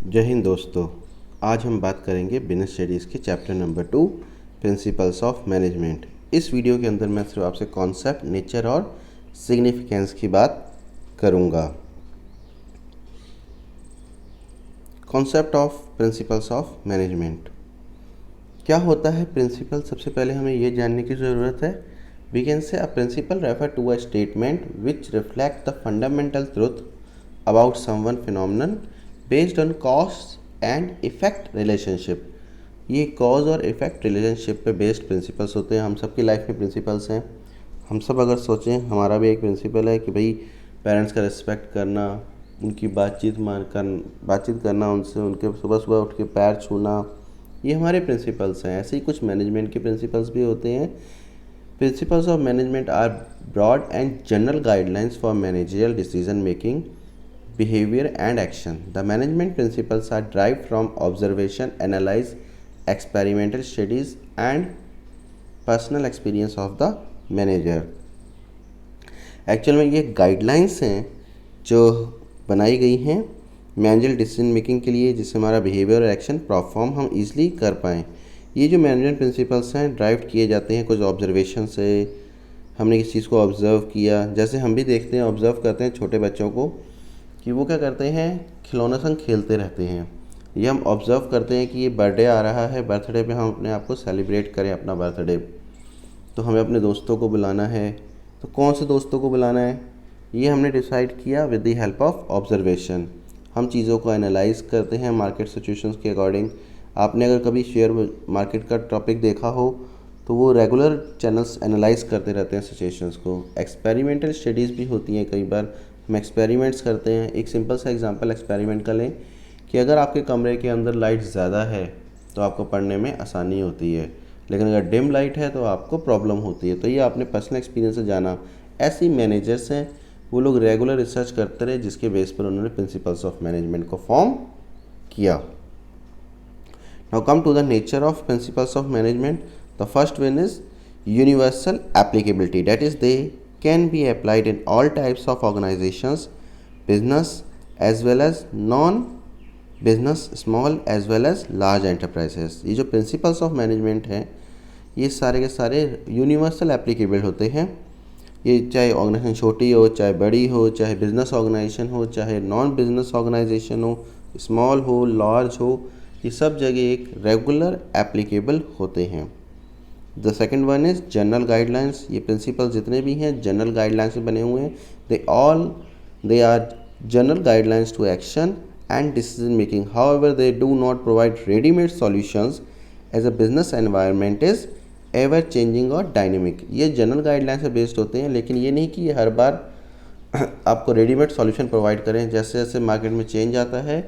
जय हिंद दोस्तों। आज हम बात करेंगे बिजनेस स्टडीज़ के chapter number 2 principles of management. इस वीडियो के अंदर मैं सिर्फ आपसे कॉन्सेप्ट, नेचर और सिग्निफिकेंस की बात करूंगा। Concept of principles of management क्या होता है? प्रिंसिपल, सबसे पहले हमें ये जानने की ज़रूरत है। We can say a principle refer to a statement which reflect the fundamental truth about someone phenomenon based on cause and effect relationship. ये कॉज और इफेक्ट रिलेशनशिप पे बेस्ड प्रिंसिपल्स होते हैं। हम सबकी लाइफ में प्रिंसिपल्स हैं। हम सब अगर सोचें, हमारा भी एक प्रिंसिपल है कि भाई पेरेंट्स का रिस्पेक्ट करना, उनकी बातचीत करना उनसे, उनके सुबह सुबह उठ के पैर छूना, ये हमारे प्रिंसिपल्स हैं। ऐसे ही कुछ मैनेजमेंट के प्रिंसिपल्स भी होते हैं। Principles of management are broad and general guidelines for managerial decision making, behavior and action. The management principles are derived from observation, analyze, experimental studies and personal experience of the manager. Actual में ये guidelines हैं जो बनाई गई हैं managerial decision making के लिए, जिससे हमारा बिहेवियर और एक्शन परफॉर्म हम ईजिली कर पाएँ। ये जो मैनेजमेंट प्रिंसिपल्स हैं ड्राइव किए जाते हैं कुछ ऑब्जर्वेशन से। हमने किसी चीज़ को ऑब्ज़र्व किया, जैसे हम भी देखते हैं, ऑब्ज़र्व करते हैं छोटे बच्चों को कि वो क्या करते हैं, खिलौने संग खेलते रहते हैं। ये हम ऑब्ज़र्व करते हैं कि ये बर्थडे आ रहा है, बर्थडे पे हम अपने आप को सेलिब्रेट करें अपना बर्थडे, तो हमें अपने दोस्तों को बुलाना है। तो कौन से दोस्तों को बुलाना है, ये हमने डिसाइड किया with the help of observation. हम चीज़ों को एनालाइज करते हैं मार्केट सिचुएशंस के अकॉर्डिंग। आपने अगर कभी शेयर मार्केट का टॉपिक देखा हो तो वो रेगुलर चैनल्स एनालाइज करते रहते हैं सिचुएशंस को। एक्सपेरिमेंटल स्टडीज़ भी होती हैं, कई बार हम एक्सपेरिमेंट्स करते हैं। एक सिंपल सा एग्जांपल एक्सपेरिमेंट का लें कि अगर आपके कमरे के अंदर लाइट ज़्यादा है तो आपको पढ़ने में आसानी होती है, लेकिन अगर डिम लाइट है तो आपको प्रॉब्लम होती है। तो ये आपने पर्सनल एक्सपीरियंस से जाना। ऐसे ही मैनेजर्स हैं, वो लोग रेगुलर रिसर्च करते रहे, जिसके बेस पर उन्होंने प्रिंसिपल्स ऑफ मैनेजमेंट को फॉर्म किया। Now come to the nature of principles of management. The first one is universal applicability, that is they can be applied in all types of organizations, business as well as non-business, small as well as large enterprises. ये जो principles of management हैं, ये सारे के सारे universal applicable होते हैं। ये चाहे ऑर्गेनाइजेशन छोटी हो, चाहे बड़ी हो, चाहे बिजनेस ऑर्गेनाइजेशन हो, चाहे नॉन बिजनेस ऑर्गेनाइजेशन हो, स्मॉल हो, लार्ज हो, ये सब जगह एक रेगुलर एप्लीकेबल होते हैं। The second one is general guidelines. ये प्रिंसिपल जितने भी हैं जनरल गाइडलाइंस से बने हुए हैं। They are general guidelines to action and decision making. However they do not provide readymade solutions as a business environment is ever changing और dynamic. ये जनरल गाइडलाइंस से बेस्ड होते हैं, लेकिन ये नहीं कि ये हर बार आपको रेडीमेड सॉल्यूशन प्रोवाइड करें। जैसे जैसे मार्केट में चेंज आता है,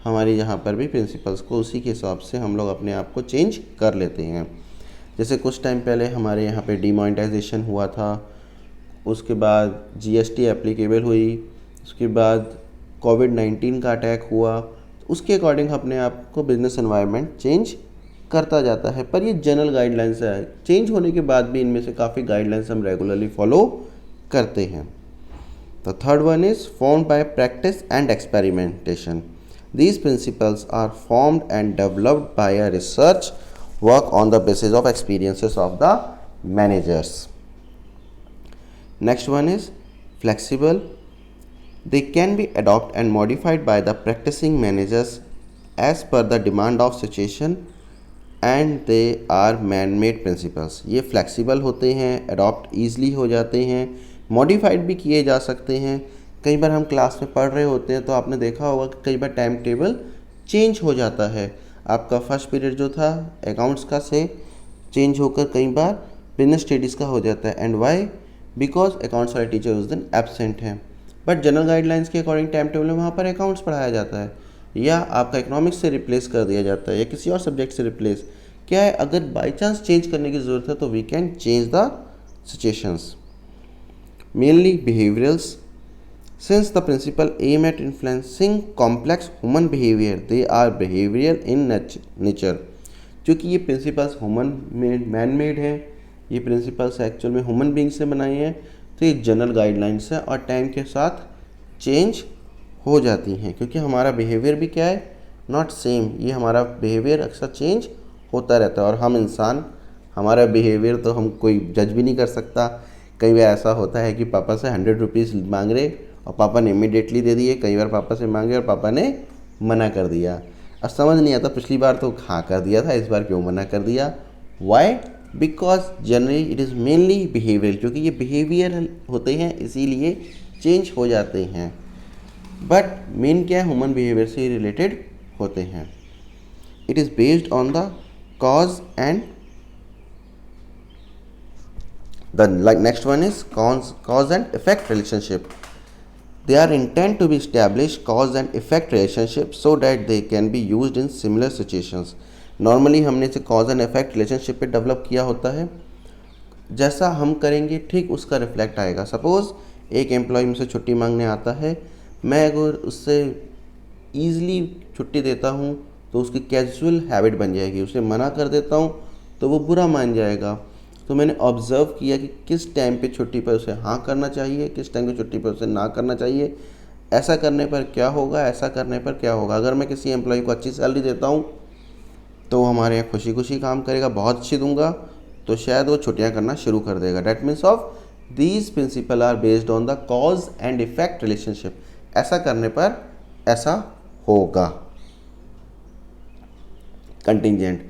हमारे यहाँ पर भी प्रिंसिपल्स को उसी के हिसाब से हम लोग अपने आप को चेंज कर लेते हैं। जैसे कुछ टाइम पहले हमारे यहाँ पे डीमोनेटाइजेशन हुआ था, उसके बाद जीएसटी एप्लीकेबल हुई, उसके बाद कोविड-19 का अटैक हुआ। उसके अकॉर्डिंग अपने आप को बिजनेस एनवायरनमेंट चेंज करता जाता है। पर ये जनरल गाइडलाइंस है, चेंज होने के बाद भी इनमें से काफ़ी गाइडलाइंस हम रेगुलरली फॉलो करते हैं। The third one is formed by practice and experimentation. These principles are formed and developed by a research work on the basis of experiences of the managers. Next one is flexible. They can be adopted and modified by the practicing managers as per the demand of situation and they are man-made principles. ये flexible होते हैं, adopt easily हो जाते हैं, modified भी किए जा सकते हैं। कई बार हम क्लास में पढ़ रहे होते हैं तो आपने देखा होगा कि कई बार टाइम टेबल चेंज हो जाता है। आपका फर्स्ट पीरियड जो था अकाउंट्स का से चेंज होकर कई बार बिजनेस स्टडीज़ का हो जाता है। And why? बिकॉज अकाउंट्स वाले टीचर उस दिन एब्सेंट हैं। बट जनरल गाइडलाइंस के अकॉर्डिंग टाइम टेबल में वहाँ पर अकाउंट्स पढ़ाया जाता है, या आपका इकोनॉमिक्स से रिप्लेस कर दिया जाता है, या किसी और सब्जेक्ट से रिप्लेस। क्या है, अगर बाई चांस चेंज करने की ज़रूरत है तो we can change the situations. Mainly behaviourals. Since the principle aim at influencing complex human behavior, they are behavioral in nature. क्योंकि ये प्रिंसिपल्स मैन मेड हैं, ये प्रिंसिपल्स एक्चुअल में ह्यूमन बींग से बनाए हैं, तो ये जनरल गाइडलाइंस है और टाइम के साथ चेंज हो जाती हैं। क्योंकि हमारा बिहेवियर भी क्या है, नॉट सेम। ये हमारा बिहेवियर अक्सर चेंज होता रहता है और हम इंसान, हमारा बिहेवियर तो हम कोई जज भी नहीं कर सकता। कई बार ऐसा होता है कि पापा से 100 रुपीज़ मांग रहे और पापा ने इमीडिएटली दे दिए, कई बार पापा से मांगे और पापा ने मना कर दिया। अब समझ नहीं आता, पिछली बार तो हाँ कर दिया था, इस बार क्यों मना कर दिया। Why? Because generally it is mainly behaviour, क्योंकि ये बिहेवियर होते हैं इसीलिए चेंज हो जाते हैं। बट मेन क्या है, ह्यूमन बिहेवियर से रिलेटेड होते हैं। It is based on the cause and the next one is cause and effect relationship. They are intended to be established cause and effect relationship so that they can be used in similar situations. Normally हमने इसे cause and effect relationship पे develop किया होता है। जैसा हम करेंगे ठीक उसका रिफ्लेक्ट आएगा। सपोज़ एक एम्प्लॉय मुझसे छुट्टी मांगने आता है, मैं अगर उससे ईज़िली छुट्टी देता हूँ तो उसकी कैजुअल हैबिट बन जाएगी, उसे मना कर देता हूँ तो वो बुरा मान जाएगा। तो मैंने ऑब्ज़र्व किया कि किस टाइम पे छुट्टी पर उसे हाँ करना चाहिए, किस टाइम पे छुट्टी पर उसे ना करना चाहिए, ऐसा करने पर क्या होगा, ऐसा करने पर क्या होगा। अगर मैं किसी एम्प्लॉय को अच्छी सैलरी देता हूँ तो हमारे यहाँ खुशी खुशी काम करेगा, बहुत अच्छी दूंगा तो शायद वो छुट्टियाँ करना शुरू कर देगा। That means of these principle are based on the cause and effect relationship. ऐसा करने पर ऐसा होगा। Contingent,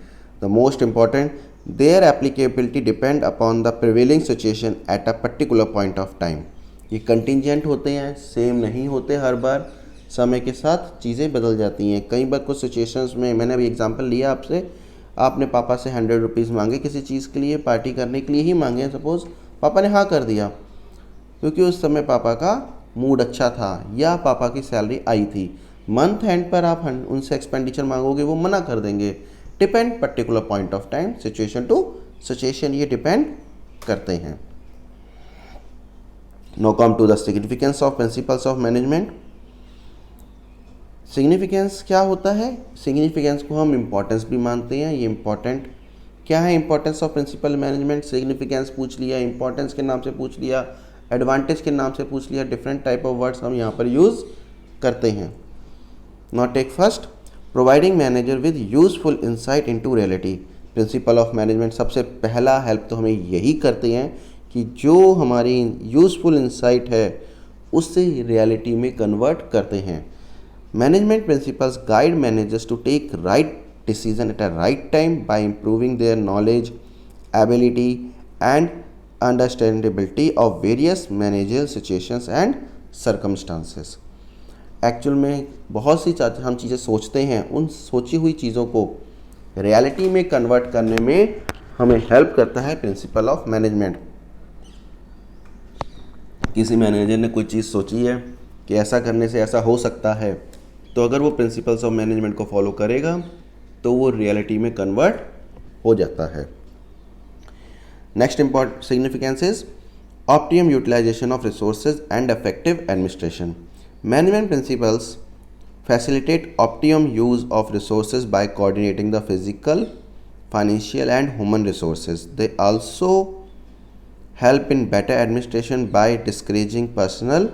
the most important, their applicability depend upon the prevailing situation at a particular point of time. ये कंटिंजेंट होते हैं, same नहीं होते हर बार, समय के साथ चीज़ें बदल जाती हैं। कई बार कुछ सिचुएशंस में, मैंने अभी एग्जांपल लिया आपसे, आपने पापा से 100 रुपीज़ मांगे किसी चीज़ के लिए, पार्टी करने के लिए ही मांगे, सपोज़ पापा ने हाँ कर दिया क्योंकि उस समय पापा का मूड अच्छा था या पापा की सैलरी आई थी। मंथ एंड पर आप उनसे एक्सपेंडिचर मांगोगे, वो मना कर देंगे। Depend particular point of time, situation to situation ये डिपेंड करते हैं। Now come to the significance of principles of management. Significance क्या होता है? सिग्निफिकेंस को हम इम्पोर्टेंस भी मानते हैं। ये इम्पोर्टेंट क्या है? Importance of principle management. Significance पूछ लिया, इंपॉर्टेंस के नाम से पूछ लिया, एडवांटेज के नाम से पूछ लिया, डिफरेंट टाइप ऑफ वर्ड्स हम यहाँ पर यूज़ करते हैं। Not take first, providing manager with useful insight into reality. Principle of management सबसे पहला हेल्प तो हमें यही करते हैं कि जो हमारी यूजफुल इंसाइट है उससे रियलिटी में कन्वर्ट करते हैं। Management principles guide managers to take right decision at a right time by improving their knowledge, ability and understandability of various managerial situations and circumstances. Actual में बहुत सी हम चीज़ें सोचते हैं, उन सोची हुई चीज़ों को रियलिटी में कन्वर्ट करने में हमें हेल्प करता है प्रिंसिपल ऑफ मैनेजमेंट। किसी मैनेजर ने कोई चीज़ सोची है कि ऐसा करने से ऐसा हो सकता है, तो अगर वो प्रिंसिपल्स ऑफ मैनेजमेंट को फॉलो करेगा तो वो रियलिटी में कन्वर्ट हो जाता है। Next important significance is optimum utilisation of resources and effective administration. Management principles facilitate optimum use of resources by coordinating the physical, financial and human resources. They also help in better administration by discouraging personal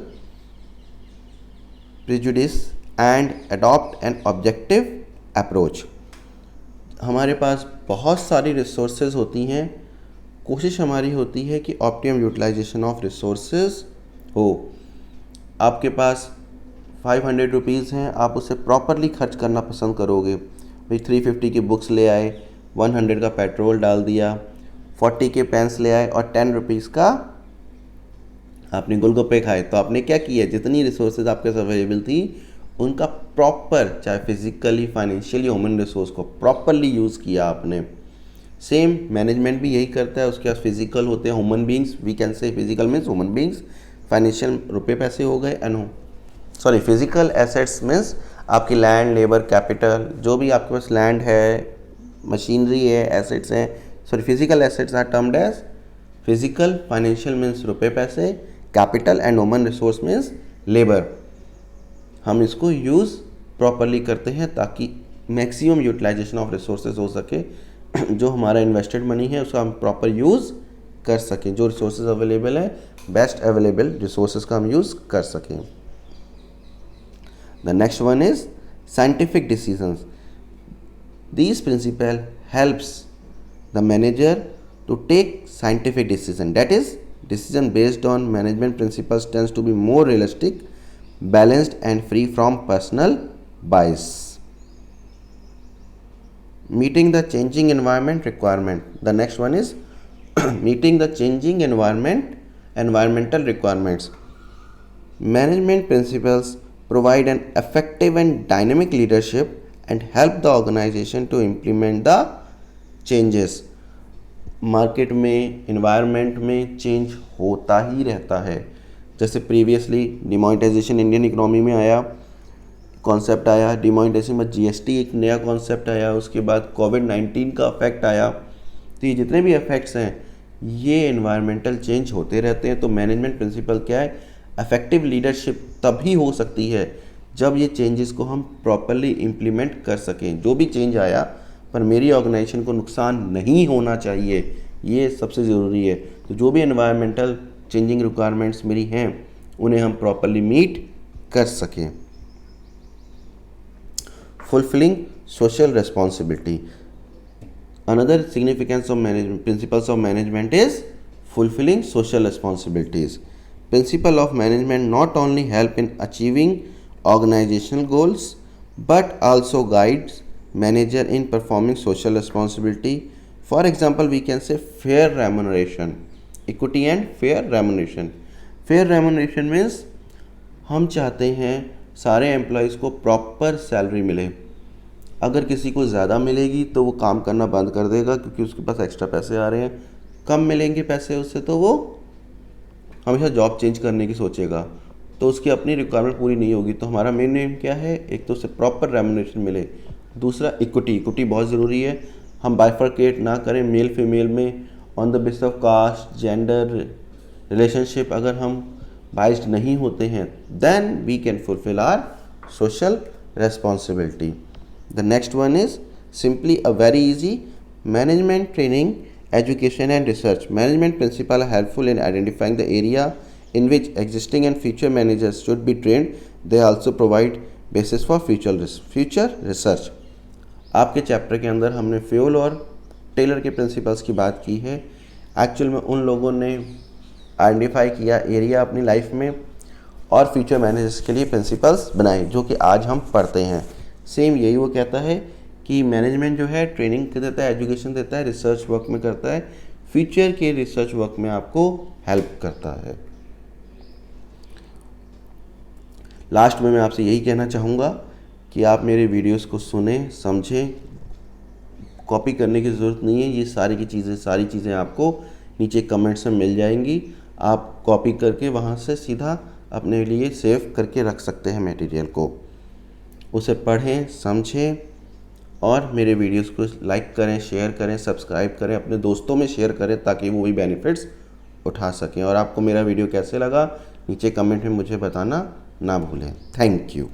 prejudice and adopt an objective approach. हमारे पास बहुत सारी resources होती हैं, कोशिश हमारी होती है कि ऑप्टिमम यूटिलाइजेशन ऑफ रिसोर्सेज हो। आपके पास 500 रुपीज़ हैं, आप उसे प्रॉपरली खर्च करना पसंद करोगे। भाई 350 की बुक्स ले आए, 100 का पेट्रोल डाल दिया, 40 के पेन्स ले आए और 10 रुपीज़ का आपने गोलगप्पे खाए। तो आपने क्या किया, जितनी रिसोर्सेज आपके पास अवेलेबल थी उनका प्रॉपर, चाहे फिजिकली, फाइनेंशियली, ह्यूमन रिसोर्स को प्रॉपरली यूज़ किया आपने। सेम मैनेजमेंट भी यही करता है। उसके पास फिजिकल होते हैं, human beings, we can say physical means human beings, financial रुपए पैसे हो गए, एंड फिजिकल एसेट्स मीन्स आपकी लैंड, लेबर, कैपिटल, जो भी आपके पास लैंड है, मशीनरी है, एसेट्स हैं। Physical assets are termed as physical, financial means रुपए पैसे, capital and human resource means labour. हम इसको यूज़ प्रॉपरली करते हैं ताकि मैक्सिमम यूटिलाइजेशन ऑफ रिसोर्सेज हो सके। जो हमारा इन्वेस्टेड मनी है उसका हम प्रॉपर यूज़ कर सकें, जो रिसोर्सेज अवेलेबल है बेस्ट अवेलेबल रिसोर्सेज का हम यूज़ कर सकें। The next one is scientific decisions. These principle helps the manager to take scientific decision. That is, decision based on management principles tends to be more realistic, balanced and free from personal bias. Meeting the changing environment requirement. The next one is meeting the changing environmental requirements. Management principles provide an effective and dynamic leadership and help the organization to implement the changes. Market में, environment में change होता ही रहता है. जैसे previously demonetisation Indian economy में आया, concept आया, demonetisation में जीएसटी एक नया कॉन्सेप्ट आया, उसके बाद कोविड-19 का इफेक्ट आया. तो ये जितने भी इफेक्ट्स हैं ये एनवायरमेंटल चेंज होते रहते हैं. तो मैनेजमेंट प्रिंसिपल क्या है? इफेक्टिव लीडरशिप तभी हो सकती है जब ये चेंजेस को हम प्रॉपरली इम्प्लीमेंट कर सकें. जो भी चेंज आया पर मेरी ऑर्गेनाइजेशन को नुकसान नहीं होना चाहिए, ये सबसे ज़रूरी है. तो जो भी एनवायरमेंटल चेंजिंग रिक्वायरमेंट्स मेरी हैं उन्हें हम प्रॉपरली मीट कर सकें. Fulfilling social responsibility. Another significance of principles of management is fulfilling social responsibilities. Principle of management not only help in achieving organizational goals but also guides manager in performing social responsibility. For example, we can say fair remuneration, equity and fair remuneration. Fair remuneration means हम चाहते हैं सारे employees को proper salary मिले. अगर किसी को ज़्यादा मिलेगी तो वो काम करना बंद कर देगा क्योंकि उसके पास एक्स्ट्रा पैसे आ रहे हैं. कम मिलेंगे पैसे उससे तो वो हमेशा जॉब चेंज करने की सोचेगा, तो उसकी अपनी रिक्वायरमेंट पूरी नहीं होगी. तो हमारा मेन एम क्या है? एक तो उसे प्रॉपर रेमुनेशन मिले, दूसरा इक्विटी बहुत ज़रूरी है. हम बाइफरकेट ना करें मेल फीमेल में on the basis of caste, gender, relationship. अगर हम बाइस्ड नहीं होते हैं then we can fulfil our social responsibility. The next one is simply a very easy management training, education and research. Management principles are helpful in identifying the area in which existing and future managers should be trained. They also provide basis for future research. आपके chapter के अंदर हमने fuel और Taylor के principles की बात की है. एक्चुअल में उन लोगों ने आइडेंटिफाई किया एरिया अपनी लाइफ में और फ्यूचर मैनेजर्स के लिए प्रिंसिपल्स बनाए जो कि आज हम पढ़ते हैं. सेम यही वो कहता है कि मैनेजमेंट जो है ट्रेनिंग देता है, एजुकेशन देता है, रिसर्च वर्क में करता है, फ्यूचर के रिसर्च वर्क में आपको हेल्प करता है. लास्ट में मैं आपसे यही कहना चाहूँगा कि आप मेरे वीडियोस को सुनें, समझें. कॉपी करने की ज़रूरत नहीं है. ये सारी चीज़ें आपको नीचे कमेंट्स में मिल जाएंगी. आप कॉपी करके वहाँ से सीधा अपने लिए सेव करके रख सकते हैं मटेरियल को. उसे पढ़ें, समझें और मेरे वीडियोस को लाइक करें, शेयर करें, सब्सक्राइब करें, अपने दोस्तों में शेयर करें ताकि वो भी बेनिफिट्स उठा सकें. और आपको मेरा वीडियो कैसे लगा नीचे कमेंट में मुझे बताना ना भूलें. Thank you.